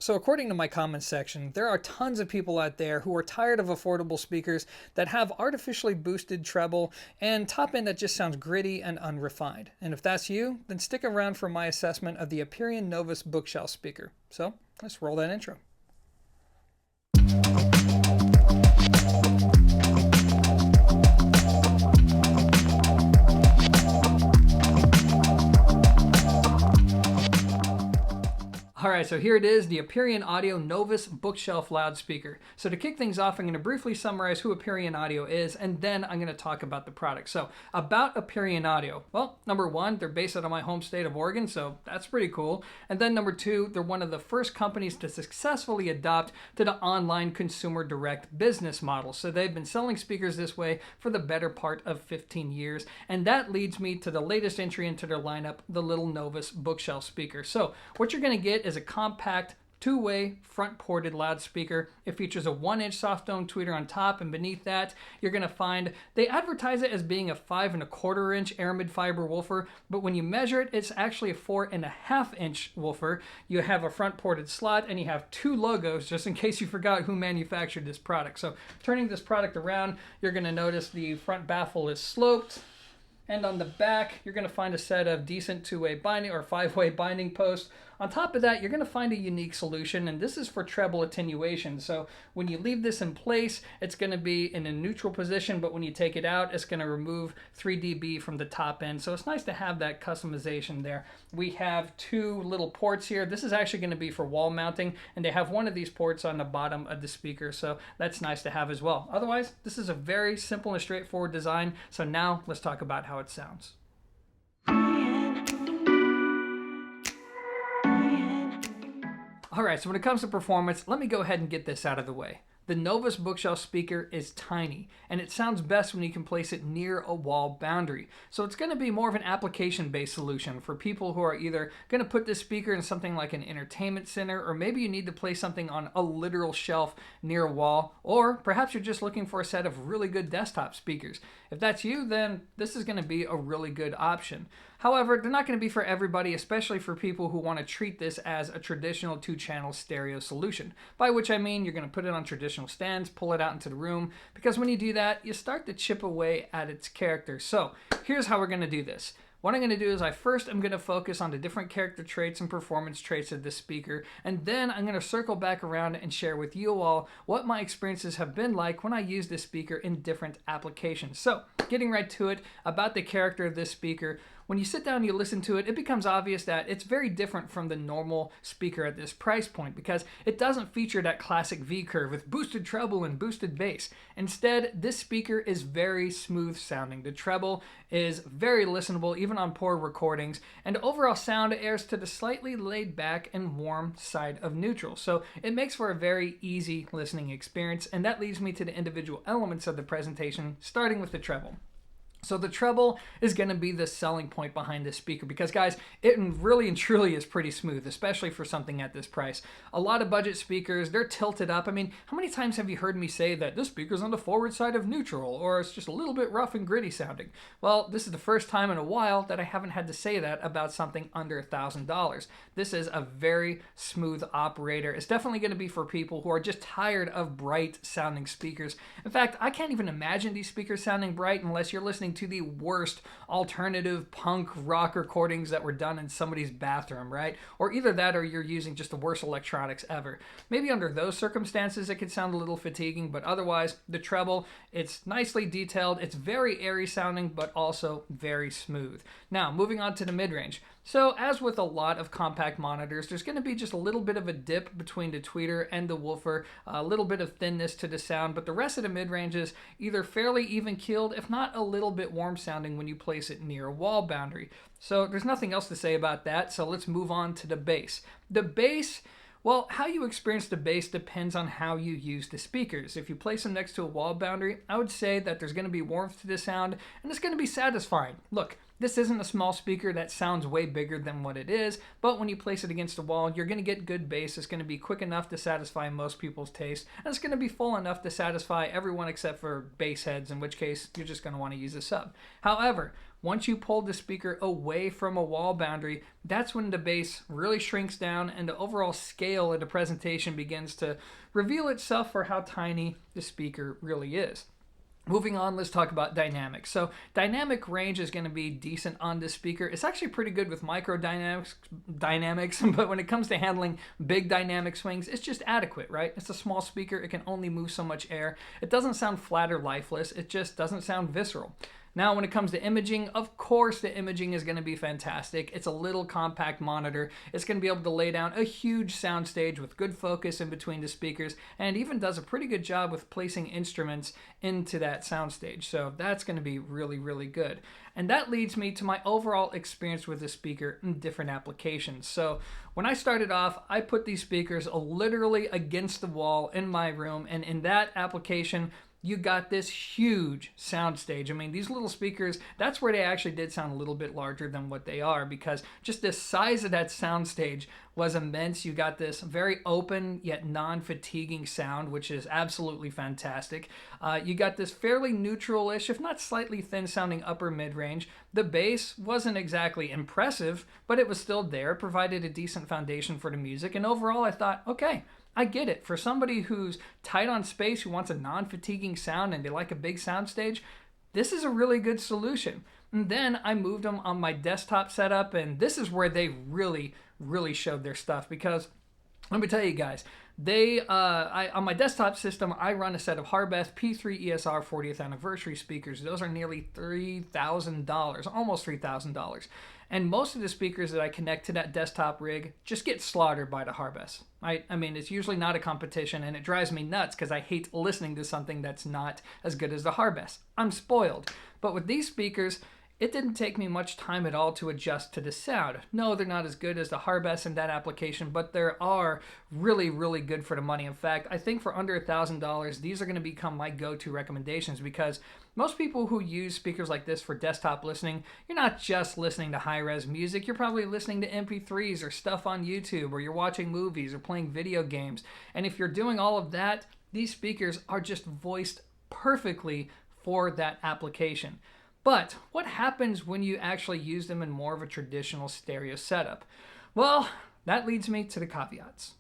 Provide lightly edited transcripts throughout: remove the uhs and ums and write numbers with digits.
So according to my comments section, there are tons of people out there who are tired of affordable speakers that have artificially boosted treble and top end that just sounds gritty and unrefined. And if that's you, then stick around for my assessment of the Aperion Novus bookshelf speaker. So let's roll that intro. Alright, so here it is, the Aperion Audio Novus Bookshelf Loudspeaker. So to kick things off, I'm going to briefly summarize who Aperion Audio is, and then I'm going to talk about the product. So, about Aperion Audio. Well, number one, they're based out of my home state of Oregon, so that's pretty cool. And then number two, they're one of the first companies to successfully adopt to the online consumer direct business model. So they've been selling speakers this way for the better part of 15 years. And that leads me to the latest entry into their lineup, the little Novus bookshelf speaker. So what you're going to get is a compact two-way front ported loudspeaker. It features a 1-inch soft dome tweeter on top, and beneath that you're going to find they advertise it as being a 5.25-inch aramid fiber woofer, but when you measure it, it's actually a 4.5-inch woofer. You have a front ported slot and you have two logos, just in case you forgot who manufactured this product. So turning this product around, you're going to notice the front baffle is sloped. And on the back, you're going to find a set of decent two-way binding or five-way binding posts. On top of that, you're going to find a unique solution, and this is for treble attenuation. So when you leave this in place, it's going to be in a neutral position, but when you take it out, it's going to remove 3 dB from the top end. So it's nice to have that customization there. We have two little ports here. This is actually going to be for wall mounting, and they have one of these ports on the bottom of the speaker, so that's nice to have as well. Otherwise, this is a very simple and straightforward design. So now let's talk about how it sounds. Alright, so when it comes to performance, let me go ahead and get this out of the way. The Novus bookshelf speaker is tiny, and it sounds best when you can place it near a wall boundary. So it's going to be more of an application-based solution for people who are either going to put this speaker in something like an entertainment center, or maybe you need to place something on a literal shelf near a wall, or perhaps you're just looking for a set of really good desktop speakers. If that's you, then this is going to be a really good option. However, they're not going to be for everybody, especially for people who want to treat this as a traditional two-channel stereo solution. By which I mean you're going to put it on traditional stands, pull it out into the room, because when you do that, you start to chip away at its character. So here's how we're going to do this. What I'm going to do is first I'm going to focus on the different character traits and performance traits of this speaker, and then I'm going to circle back around and share with you all what my experiences have been like when I use this speaker in different applications. So getting right to it, about the character of this speaker. When you sit down and you listen to it, it becomes obvious that it's very different from the normal speaker at this price point because it doesn't feature that classic V curve with boosted treble and boosted bass. Instead, this speaker is very smooth sounding. The treble is very listenable even on poor recordings, and overall sound airs to the slightly laid back and warm side of neutral. So it makes for a very easy listening experience, and that leads me to the individual elements of the presentation, starting with the treble. So the treble is going to be the selling point behind this speaker because, guys, it really and truly is pretty smooth, especially for something at this price. A lot of budget speakers, they're tilted up. I mean, how many times have you heard me say that this speaker's on the forward side of neutral, or it's just a little bit rough and gritty sounding? Well, this is the first time in a while that I haven't had to say that about something under $1,000. This is a very smooth operator. It's definitely going to be for people who are just tired of bright sounding speakers. In fact, I can't even imagine these speakers sounding bright unless you're listening to the worst alternative punk rock recordings that were done in somebody's bathroom, right? Or either that or you're using just the worst electronics ever. Maybe under those circumstances it could sound a little fatiguing, but otherwise the treble, it's nicely detailed, it's very airy sounding, but also very smooth. Now, moving on to the mid-range. So as with a lot of compact monitors, there's going to be just a little bit of a dip between the tweeter and the woofer, a little bit of thinness to the sound, but the rest of the mid-range is either fairly even-keeled, if not a little bit warm sounding when you place it near a wall boundary. So there's nothing else to say about that, so let's move on to the bass. The bass, well, how you experience the bass depends on how you use the speakers. If you place them next to a wall boundary, I would say that there's going to be warmth to the sound, and it's going to be satisfying. Look, This isn't a small speaker that sounds way bigger than what it is, but when you place it against a wall, you're going to get good bass. It's going to be quick enough to satisfy most people's taste, and it's going to be full enough to satisfy everyone except for bass heads, in which case you're just going to want to use a sub. However, once you pull the speaker away from a wall boundary, that's when the bass really shrinks down and the overall scale of the presentation begins to reveal itself for how tiny the speaker really is. Moving on, let's talk about dynamics. So dynamic range is going to be decent on this speaker. It's actually pretty good with micro dynamics, but when it comes to handling big dynamic swings, it's just adequate, right? It's a small speaker. It can only move so much air. It doesn't sound flat or lifeless. It just doesn't sound visceral. Now, when it comes to imaging, of course the imaging is going to be fantastic. It's a little compact monitor. It's going to be able to lay down a huge soundstage with good focus in between the speakers, and it even does a pretty good job with placing instruments into that soundstage. So that's going to be really, really good. And that leads me to my overall experience with the speaker in different applications. So when I started off, I put these speakers literally against the wall in my room, and in that application, you got this huge soundstage. I mean, these little speakers, that's where they actually did sound a little bit larger than what they are, because just the size of that soundstage was immense. You got this very open yet non-fatiguing sound, which is absolutely fantastic. You got this fairly neutral-ish, if not slightly thin-sounding upper mid-range. The bass wasn't exactly impressive, but it was still there, provided a decent foundation for the music, and overall I thought, okay, I get it. For somebody who's tight on space, who wants a non-fatiguing sound and they like a big soundstage, this is a really good solution. And then I moved them on my desktop setup, and this is where they really, really showed their stuff, because let me tell you guys, on my desktop system, I run a set of Harbeth P3 ESR 40th anniversary speakers. Those are nearly $3,000, almost $3,000. And most of the speakers that I connect to that desktop rig just get slaughtered by the Harbeth. I mean, it's usually not a competition, and it drives me nuts because I hate listening to something that's not as good as the Harbeth. I'm spoiled. But with these speakers, it didn't take me much time at all to adjust to the sound. No, they're not as good as the Harbeth in that application, but they are really, really good for the money. In fact, I think for under $1,000, these are going to become my go-to recommendations, because most people who use speakers like this for desktop listening, you're not just listening to high-res music, you're probably listening to MP3s or stuff on YouTube, or you're watching movies or playing video games. And if you're doing all of that, these speakers are just voiced perfectly for that application. But what happens when you actually use them in more of a traditional stereo setup? Well, that leads me to the caveats.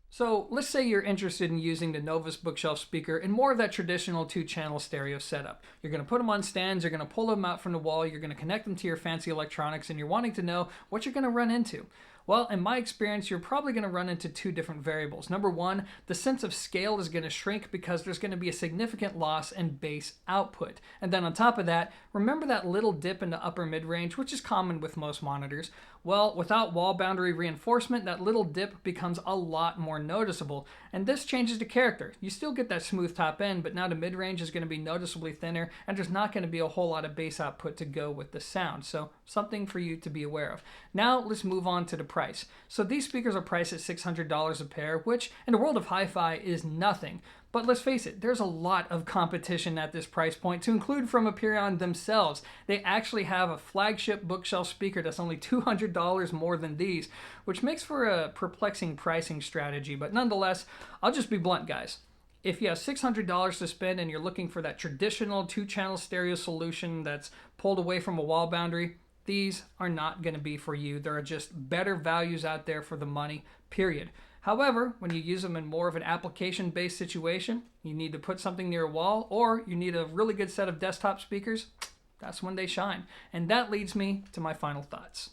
So let's say you're interested in using the Novus bookshelf speaker in more of that traditional 2-channel stereo setup. You're going to put them on stands, you're going to pull them out from the wall, you're going to connect them to your fancy electronics, and you're wanting to know what you're going to run into. Well, in my experience, you're probably going to run into two different variables. Number one, the sense of scale is going to shrink because there's going to be a significant loss in bass output. And then on top of that, remember that little dip in the upper mid-range, which is common with most monitors? Well, without wall boundary reinforcement, that little dip becomes a lot more noticeable. And this changes the character. You still get that smooth top end, but now the mid-range is going to be noticeably thinner, and there's not going to be a whole lot of bass output to go with the sound. So something for you to be aware of. Now let's move on to the price. So these speakers are priced at $600 a pair, which in the world of hi-fi is nothing. But let's face it, there's a lot of competition at this price point, to include from Aperion themselves. They actually have a flagship bookshelf speaker that's only $200 more than these, which makes for a perplexing pricing strategy. But nonetheless, I'll just be blunt, guys. If you have $600 to spend and you're looking for that traditional 2-channel stereo solution that's pulled away from a wall boundary, these are not going to be for you. There are just better values out there for the money, period. However, when you use them in more of an application-based situation, you need to put something near a wall, or you need a really good set of desktop speakers, that's when they shine. And that leads me to my final thoughts.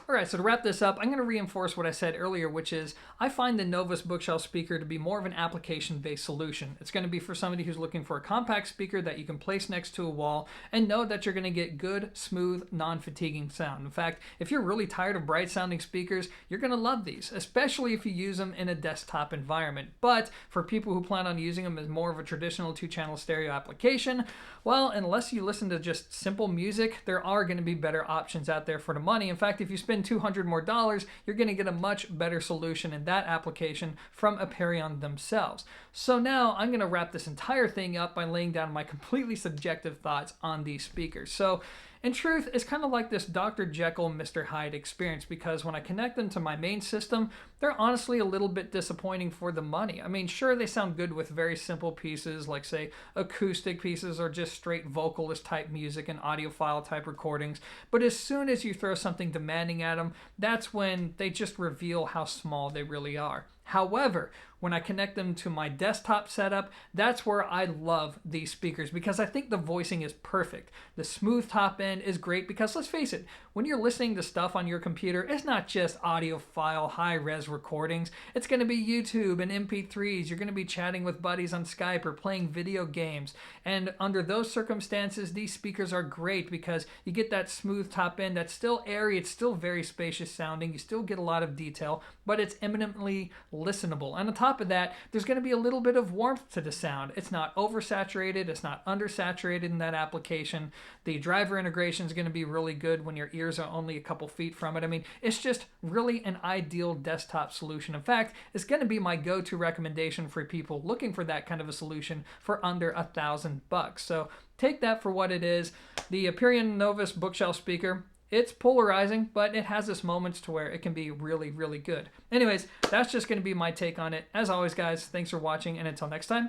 Alright, so to wrap this up, I'm going to reinforce what I said earlier, which is I find the Novus bookshelf speaker to be more of an application-based solution. It's going to be for somebody who's looking for a compact speaker that you can place next to a wall and know that you're going to get good, smooth, non-fatiguing sound. In fact, if you're really tired of bright-sounding speakers, you're going to love these, especially if you use them in a desktop environment. But for people who plan on using them as more of a traditional 2-channel stereo application, well, unless you listen to just simple music, there are going to be better options out there for the money. In fact, if you spend spend $200 more, you're going to get a much better solution in that application from Aperion themselves. So now I'm going to wrap this entire thing up by laying down my completely subjective thoughts on these speakers. So in truth, it's kind of like this Dr. Jekyll, Mr. Hyde experience, because when I connect them to my main system, they're honestly a little bit disappointing for the money. I mean, sure, they sound good with very simple pieces, like say acoustic pieces or just straight vocalist type music and audiophile type recordings, but as soon as you throw something demanding at them, that's when they just reveal how small they really are. However, when I connect them to my desktop setup, that's where I love these speakers because I think the voicing is perfect. The smooth top end is great because let's face it, when you're listening to stuff on your computer, it's not just audiophile high-res recordings. It's going to be YouTube and MP3s. You're going to be chatting with buddies on Skype or playing video games. And under those circumstances, these speakers are great because you get that smooth top end that's still airy. It's still very spacious sounding. You still get a lot of detail, but it's eminently listenable. And on top of that, there's going to be a little bit of warmth to the sound. It's not oversaturated. It's not undersaturated in that application. The driver integration is going to be really good when your ears are only a couple feet from it. I mean, it's just really an ideal desktop solution. In fact, it's going to be my go-to recommendation for people looking for that kind of a solution for under $1,000. So take that for what it is. The Aperion Novus bookshelf speaker, it's polarizing, but it has its moments to where it can be really, really good. Anyways, that's just going to be my take on it. As always, guys, thanks for watching, and until next time,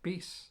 peace.